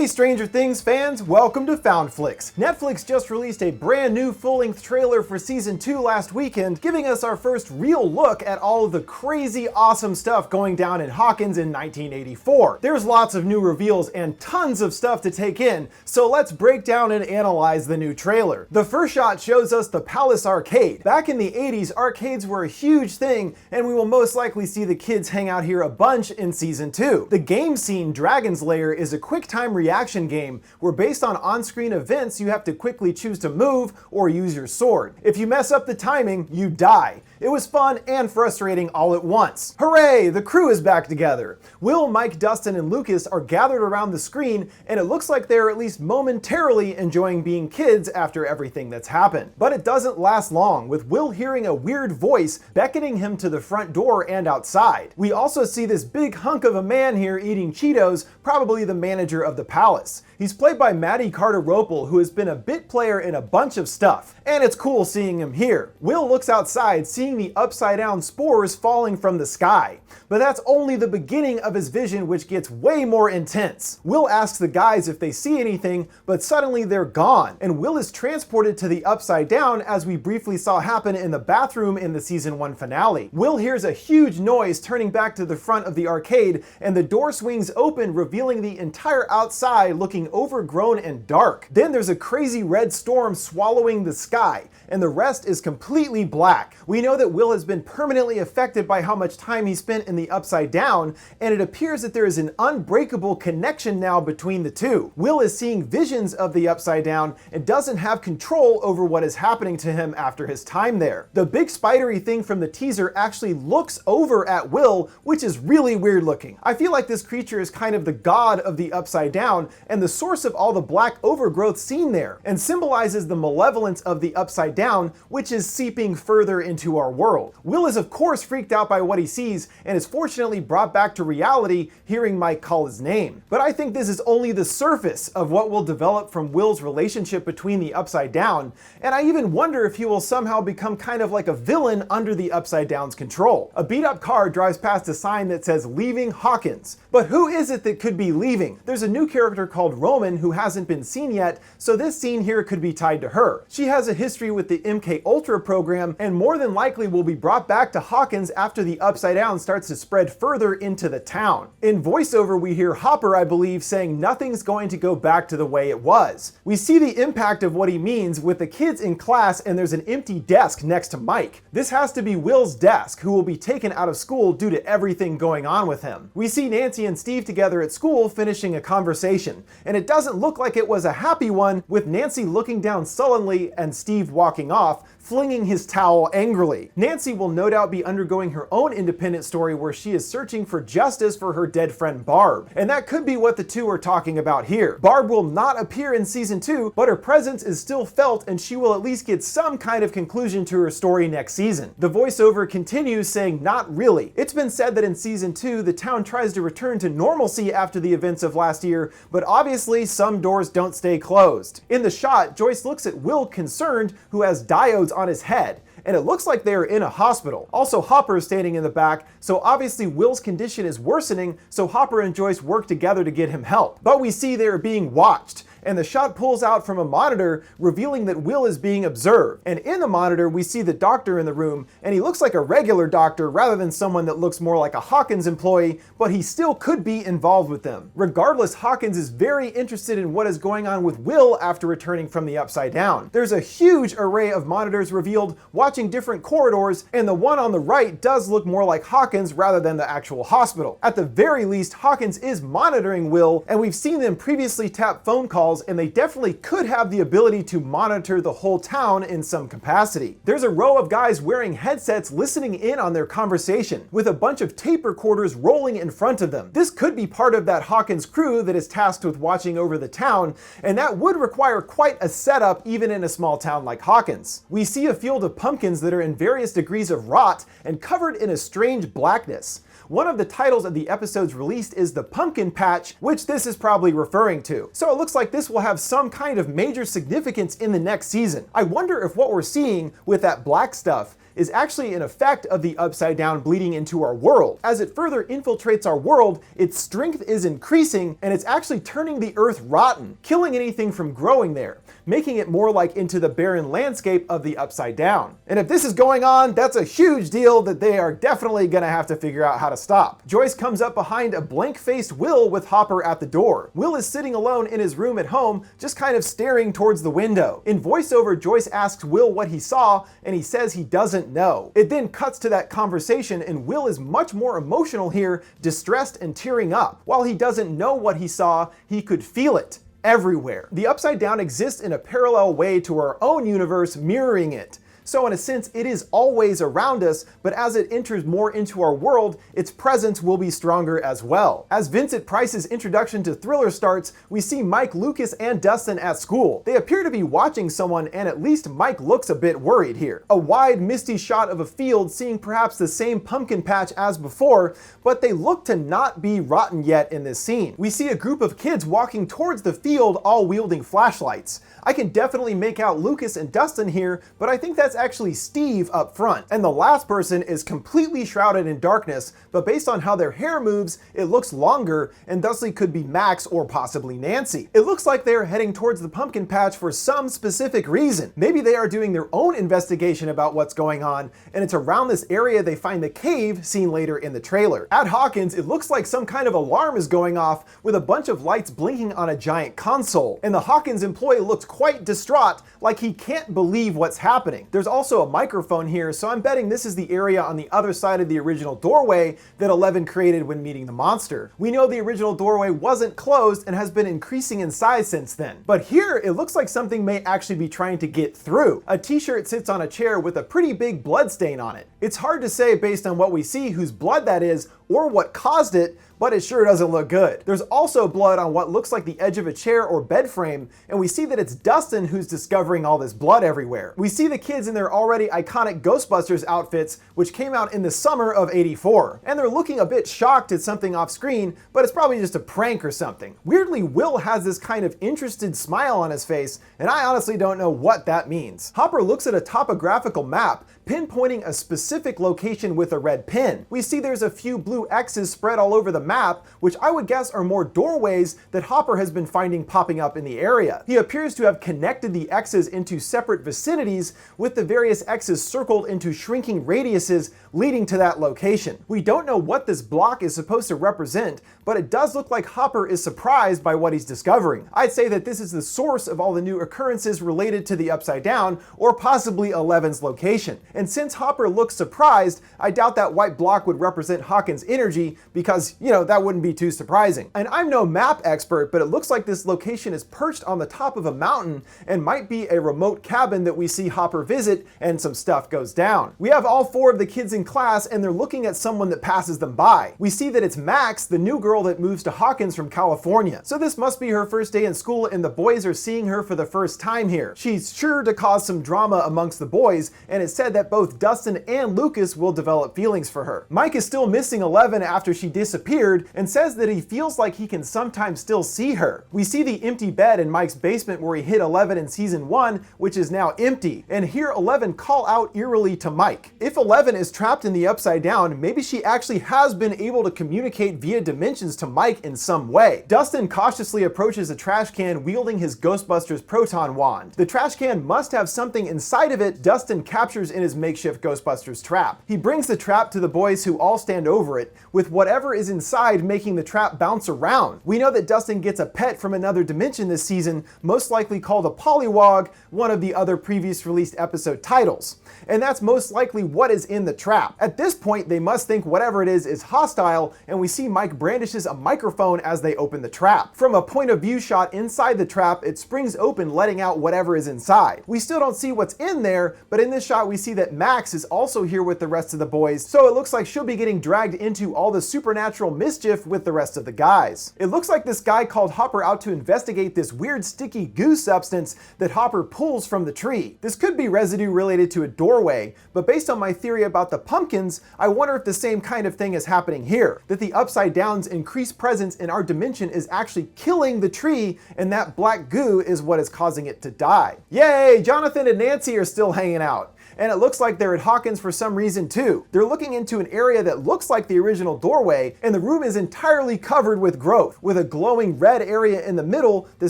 Hey Stranger Things fans, welcome to FoundFlix. Netflix just released a brand new full-length trailer for Season 2 last weekend, giving us our first real look at all of the crazy awesome stuff going down in Hawkins in 1984. There's lots of new reveals and tons of stuff to take in, so let's break down and analyze the new trailer. The first shot shows us the Palace Arcade. Back in the 80s, arcades were a huge thing, and we will most likely see the kids hang out here a bunch in Season 2. The game scene, Dragon's Lair, is a quick-time reaction game where, based on-screen events, you have to quickly choose to move or use your sword. If you mess up the timing, you die. It was fun and frustrating all at once. Hooray! The crew is back together. Will, Mike, Dustin, and Lucas are gathered around the screen, and it looks like they're at least momentarily enjoying being kids after everything that's happened. But it doesn't last long, with Will hearing a weird voice beckoning him to the front door and outside. We also see this big hunk of a man here eating Cheetos, probably the manager of the palace. He's played by Matty Carter-Ropel, who has been a bit player in a bunch of stuff, and it's cool seeing him here. Will looks outside, seeing the upside-down spores falling from the sky. But that's only the beginning of his vision, which gets way more intense. Will asks the guys if they see anything, but suddenly they're gone, and Will is transported to the upside down, as we briefly saw happen in the bathroom in the Season 1 finale. Will hears a huge noise turning back to the front of the arcade, and the door swings open, revealing the entire outside looking overgrown and dark. Then there's a crazy red storm swallowing the sky, and the rest is completely black. We know that Will has been permanently affected by how much time he spent in the upside down, and it appears that there is an unbreakable connection now between the two. Will is seeing visions of the upside down and doesn't have control over what is happening to him after his time there. The big spidery thing from the teaser actually looks over at Will, which is really weird looking. I feel like this creature is kind of the god of the upside down and the source of all the black overgrowth seen there, and symbolizes the malevolence of the upside down, which is seeping further into our world. Will is of course freaked out by what he sees and is fortunately brought back to reality hearing Mike call his name. But I think this is only the surface of what will develop from Will's relationship between the upside down, and I even wonder if he will somehow become kind of like a villain under the upside down's control. A beat up car drives past a sign that says "Leaving Hawkins." But who is it that could be leaving? There's a new character called Roman who hasn't been seen yet, so this scene here could be tied to her. She has a history with the MK Ultra program and more than likely will be brought back to Hawkins after the upside down starts to spread further into the town. In voiceover we hear Hopper, I believe, saying nothing's going to go back to the way it was. We see the impact of what he means with the kids in class, and there's an empty desk next to Mike. This has to be Will's desk, who will be taken out of school due to everything going on with him. We see Nancy and Steve together at school finishing a conversation, and it doesn't look like it was a happy one, with Nancy looking down sullenly and Steve walking off, flinging his towel angrily. Nancy will no doubt be undergoing her own independent story where she is searching for justice for her dead friend Barb, and that could be what the two are talking about here. Barb will not appear in Season 2, but her presence is still felt, and she will at least get some kind of conclusion to her story next season. The voiceover continues saying not really. It's been said that in Season 2 the town tries to return to normalcy after the events of last year, but obviously some doors don't stay closed. In the shot, Joyce looks at Will concerned, who has diodes on his head, and it looks like they are in a hospital. Also, Hopper is standing in the back, so obviously Will's condition is worsening, so Hopper and Joyce work together to get him help. But we see they are being watched, and the shot pulls out from a monitor, revealing that Will is being observed. And in the monitor, we see the doctor in the room, and he looks like a regular doctor rather than someone that looks more like a Hawkins employee, but he still could be involved with them. Regardless, Hawkins is very interested in what is going on with Will after returning from the upside down. There's a huge array of monitors revealed, watching different corridors, and the one on the right does look more like Hawkins rather than the actual hospital. At the very least, Hawkins is monitoring Will, and we've seen them previously tap phone calls, and they definitely could have the ability to monitor the whole town in some capacity. There's a row of guys wearing headsets listening in on their conversation, with a bunch of tape recorders rolling in front of them. This could be part of that Hawkins crew that is tasked with watching over the town, and that would require quite a setup even in a small town like Hawkins. We see a field of pumpkins that are in various degrees of rot and covered in a strange blackness. One of the titles of the episodes released is the Pumpkin Patch, which this is probably referring to. So it looks like this will have some kind of major significance in the next season. I wonder if what we're seeing with that black stuff is actually an effect of the upside down bleeding into our world. As it further infiltrates our world, its strength is increasing, and it's actually turning the earth rotten, killing anything from growing there, making it more like Into the Barren Landscape of the Upside Down. And if this is going on, that's a huge deal that they are definitely gonna have to figure out how to stop. Joyce comes up behind a blank-faced Will with Hopper at the door. Will is sitting alone in his room at home, just kind of staring towards the window. In voiceover, Joyce asks Will what he saw, and he says he doesn't know. It then cuts to that conversation, and Will is much more emotional here, distressed and tearing up. While he doesn't know what he saw, he could feel it everywhere. The Upside Down exists in a parallel way to our own universe, mirroring it. So in a sense, it is always around us, but as it enters more into our world, its presence will be stronger as well. As Vincent Price's introduction to Thriller starts, we see Mike, Lucas, and Dustin at school. They appear to be watching someone, and at least Mike looks a bit worried here. A wide, misty shot of a field, seeing perhaps the same pumpkin patch as before, but they look to not be rotten yet in this scene. We see a group of kids walking towards the field, all wielding flashlights. I can definitely make out Lucas and Dustin here, but I think that's actually Steve up front. And the last person is completely shrouded in darkness, but based on how their hair moves, it looks longer and thusly could be Max or possibly Nancy. It looks like they're heading towards the pumpkin patch for some specific reason. Maybe they are doing their own investigation about what's going on, and it's around this area they find the cave seen later in the trailer. At Hawkins, it looks like some kind of alarm is going off with a bunch of lights blinking on a giant console, and the Hawkins employee looks quite distraught, like he can't believe what's happening. There's also a microphone here, so I'm betting this is the area on the other side of the original doorway that Eleven created when meeting the monster. We know the original doorway wasn't closed and has been increasing in size since then. But here, it looks like something may actually be trying to get through. A t-shirt sits on a chair with a pretty big blood stain on it. It's hard to say based on what we see whose blood that is or what caused it, but it sure doesn't look good. There's also blood on what looks like the edge of a chair or bed frame, and we see that it's Dustin who's discovering all this blood everywhere. We see the kids in their already iconic Ghostbusters outfits, which came out in the summer of '84, and they're looking a bit shocked at something off screen, but it's probably just a prank or something. Weirdly, Will has this kind of interested smile on his face, and I honestly don't know what that means. Hopper looks at a topographical map, pinpointing a specific location with a red pin. We see there's a few blue X's spread all over the map, which I would guess are more doorways that Hopper has been finding popping up in the area. He appears to have connected the X's into separate vicinities, with the various X's circled into shrinking radiuses leading to that location. We don't know what this block is supposed to represent, but it does look like Hopper is surprised by what he's discovering. I'd say that this is the source of all the new occurrences related to the Upside Down, or possibly Eleven's location. And since Hopper looks surprised, I doubt that white block would represent Hawkins' energy, because, you know, that wouldn't be too surprising. And I'm no map expert, but it looks like this location is perched on the top of a mountain and might be a remote cabin that we see Hopper visit and some stuff goes down. We have all four of the kids in class, and they're looking at someone that passes them by. We see that it's Max, the new girl that moves to Hawkins from California. So this must be her first day in school, and the boys are seeing her for the first time here. She's sure to cause some drama amongst the boys, and it's said that both Dustin and Lucas will develop feelings for her. Mike is still missing Eleven after she disappeared, and says that he feels like he can sometimes still see her. We see the empty bed in Mike's basement where he hid Eleven in season 1, which is now empty, and hear Eleven call out eerily to Mike. If Eleven is trapped in the Upside Down, maybe she actually has been able to communicate via dimensions to Mike in some way. Dustin cautiously approaches a trash can wielding his Ghostbusters proton wand. The trash can must have something inside of it Dustin captures in his makeshift Ghostbusters trap. He brings the trap to the boys, who all stand over it, with whatever is inside making the trap bounce around. We know that Dustin gets a pet from another dimension this season, most likely called a Pollywog, one of the other previous released episode titles. And that's most likely what is in the trap. At this point, they must think whatever it is hostile, and we see Mike brandishes a microphone as they open the trap. From a point of view shot inside the trap, it springs open, letting out whatever is inside. We still don't see what's in there, but in this shot we see that Max is also here with the rest of the boys, so it looks like she'll be getting dragged into all the supernatural mischief with the rest of the guys. It looks like this guy called Hopper out to investigate this weird sticky goo substance that Hopper pulls from the tree. This could be residue related to a doorway, but based on my theory about the pumpkins, I wonder if the same kind of thing is happening here, that the Upside Down's increased presence in our dimension is actually killing the tree, and that black goo is what is causing it to die. Yay, Jonathan and Nancy are still hanging out. And it looks like they're at Hawkins for some reason too. They're looking into an area that looks like the original doorway, and the room is entirely covered with growth, with a glowing red area in the middle, the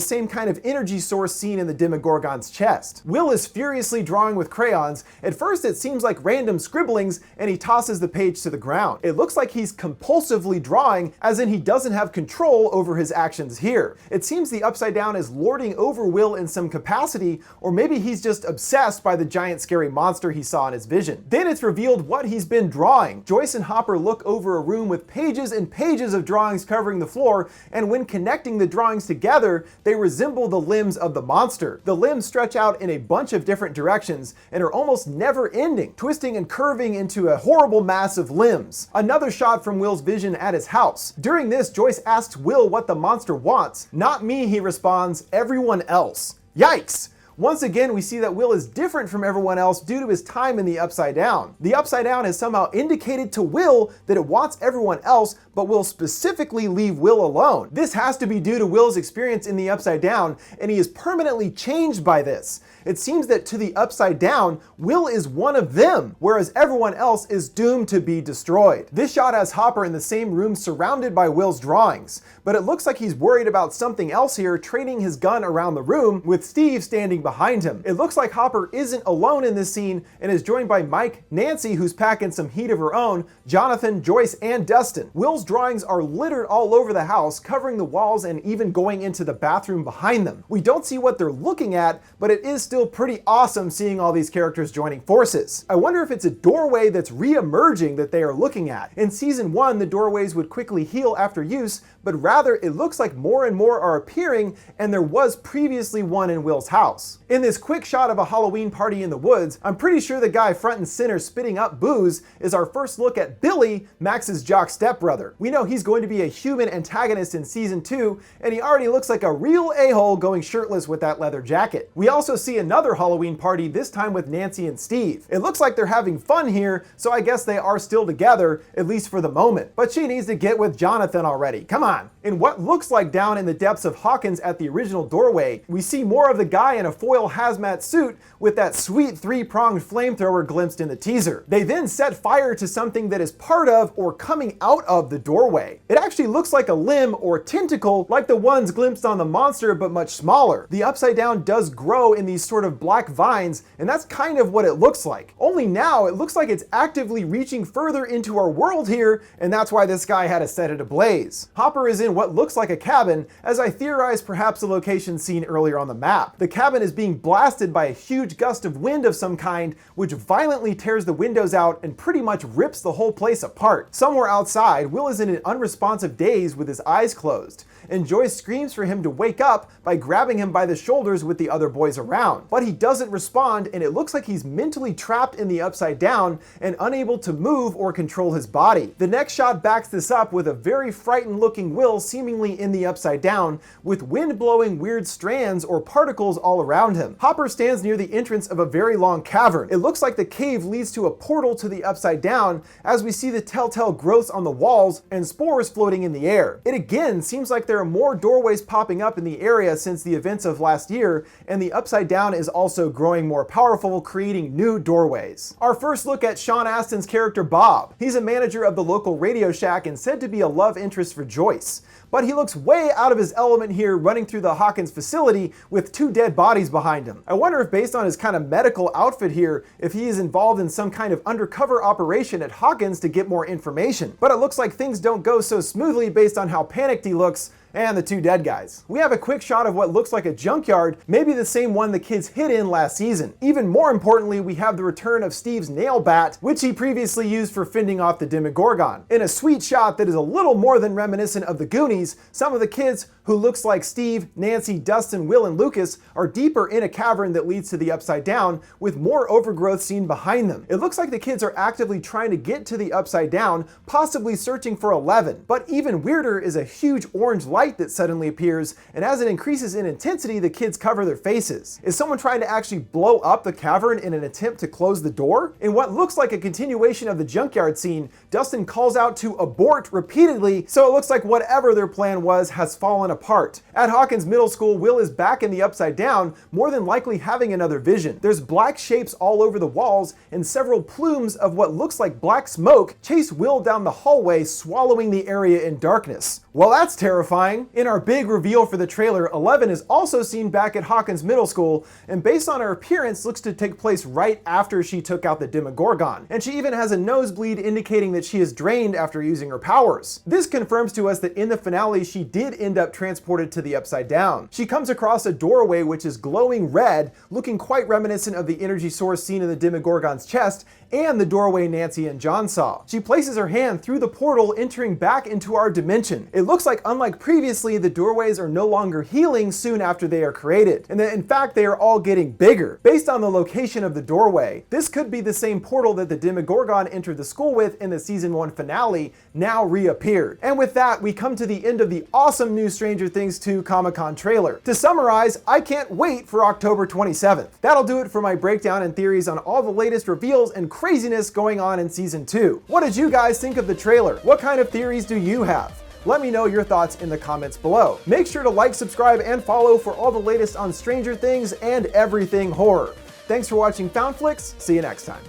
same kind of energy source seen in the Demogorgon's chest. Will is furiously drawing with crayons. At first it seems like random scribblings, and he tosses the page to the ground. It looks like he's compulsively drawing, as in he doesn't have control over his actions here. It seems the Upside Down is lording over Will in some capacity, or maybe he's just obsessed by the giant scary monster he saw in his vision. Then it's revealed what he's been drawing. Joyce and Hopper look over a room with pages and pages of drawings covering the floor, and when connecting the drawings together, they resemble the limbs of the monster. The limbs stretch out in a bunch of different directions and are almost never ending, twisting and curving into a horrible mass of limbs. Another shot from Will's vision at his house. During this, Joyce asks Will what the monster wants. "Not me," he responds, "everyone else." Yikes! Once again, we see that Will is different from everyone else due to his time in the Upside Down. The Upside Down has somehow indicated to Will that it wants everyone else, but will specifically leave Will alone. This has to be due to Will's experience in the Upside Down, and he is permanently changed by this. It seems that to the Upside Down, Will is one of them, whereas everyone else is doomed to be destroyed. This shot has Hopper in the same room surrounded by Will's drawings, but it looks like he's worried about something else here, training his gun around the room, with Steve standing behind him. It looks like Hopper isn't alone in this scene and is joined by Mike, Nancy, who's packing some heat of her own, Jonathan, Joyce, and Dustin. Will's drawings are littered all over the house, covering the walls and even going into the bathroom behind them. We don't see what they're looking at, but it is still pretty awesome seeing all these characters joining forces. I wonder if it's a doorway that's re-emerging that they are looking at. In season 1, the doorways would quickly heal after use, but rather it looks like more and more are appearing, and there was previously one in Will's house. In this quick shot of a Halloween party in the woods, I'm pretty sure the guy front and center spitting up booze is our first look at Billy, Max's jock stepbrother. We know he's going to be a human antagonist in season 2, and he already looks like a real a-hole going shirtless with that leather jacket. We also see another Halloween party, this time with Nancy and Steve. It looks like they're having fun here, so I guess they are still together, at least for the moment. But she needs to get with Jonathan already. Come on. In what looks like down in the depths of Hawkins at the original doorway, we see more of the guy in a foil hazmat suit with that sweet 3-pronged flamethrower glimpsed in the teaser. They then set fire to something that is part of or coming out of the doorway. It actually looks like a limb or tentacle, like the ones glimpsed on the monster, but much smaller. The Upside Down does grow in these sort of black vines, and that's kind of what it looks like. Only now it looks like it's actively reaching further into our world here, and that's why this guy had to set it ablaze. Hopper is in what looks like a cabin, as I theorize perhaps the location seen earlier on the map. The cabin is being blasted by a huge gust of wind of some kind, which violently tears the windows out and pretty much rips the whole place apart. Somewhere outside, Will is in an unresponsive daze with his eyes closed, and Joyce screams for him to wake up by grabbing him by the shoulders with the other boys around. But he doesn't respond, and it looks like he's mentally trapped in the Upside Down and unable to move or control his body. The next shot backs this up with a very frightened looking Will seemingly in the Upside Down, with wind blowing weird strands or particles all around him. Hopper stands near the entrance of a very long cavern. It looks like the cave leads to a portal to the Upside Down, as we see the telltale growths on the walls and spores floating in the air. It again seems like there are more doorways popping up in the area since the events of last year, and the Upside Down is also growing more powerful, creating new doorways. Our first look at Sean Astin's character Bob. He's a manager of the local Radio Shack and said to be a love interest for Joyce. But he looks way out of his element here running through the Hawkins facility with 2 dead bodies behind him. I wonder if based on his kind of medical outfit here, if he is involved in some kind of undercover operation at Hawkins to get more information. But it looks like things don't go so smoothly based on how panicked he looks and the 2 dead guys. We have a quick shot of what looks like a junkyard, maybe the same one the kids hid in last season. Even more importantly, we have the return of Steve's nail bat, which he previously used for fending off the Demogorgon. In a sweet shot that is a little more than reminiscent of the Goonies, some of the kids, who looks like Steve, Nancy, Dustin, Will, and Lucas, are deeper in a cavern that leads to the Upside Down, with more overgrowth seen behind them. It looks like the kids are actively trying to get to the Upside Down, possibly searching for 11. But even weirder is a huge orange light that suddenly appears, and as it increases in intensity, the kids cover their faces. Is someone trying to actually blow up the cavern in an attempt to close the door? In what looks like a continuation of the junkyard scene, Dustin calls out to abort repeatedly, so it looks like whatever they're plan was has fallen apart. At Hawkins Middle School, Will is back in the Upside Down, more than likely having another vision. There's black shapes all over the walls, and several plumes of what looks like black smoke chase Will down the hallway, swallowing the area in darkness. Well, that's terrifying. In our big reveal for the trailer, Eleven is also seen back at Hawkins Middle School, and based on her appearance, looks to take place right after she took out the Demogorgon. And she even has a nosebleed indicating that she is drained after using her powers. This confirms to us that in the finale, she did end up transported to the Upside Down. She comes across a doorway which is glowing red, looking quite reminiscent of the energy source seen in the Demogorgon's chest, and the doorway Nancy and John saw. She places her hand through the portal, entering back into our dimension. It looks like, unlike previously, the doorways are no longer healing soon after they are created, and that in fact they are all getting bigger. Based on the location of the doorway, this could be the same portal that the Demogorgon entered the school with in the season 1 finale, now reappeared. And with that, we come to the end of the awesome new Stranger Things 2 Comic-Con trailer. To summarize, I can't wait for October 27th. That'll do it for my breakdown and theories on all the latest reveals and craziness going on in season 2. What did you guys think of the trailer? What kind of theories do you have? Let me know your thoughts in the comments below. Make sure to like, subscribe, and follow for all the latest on Stranger Things and everything horror. Thanks for watching FoundFlix. See you next time.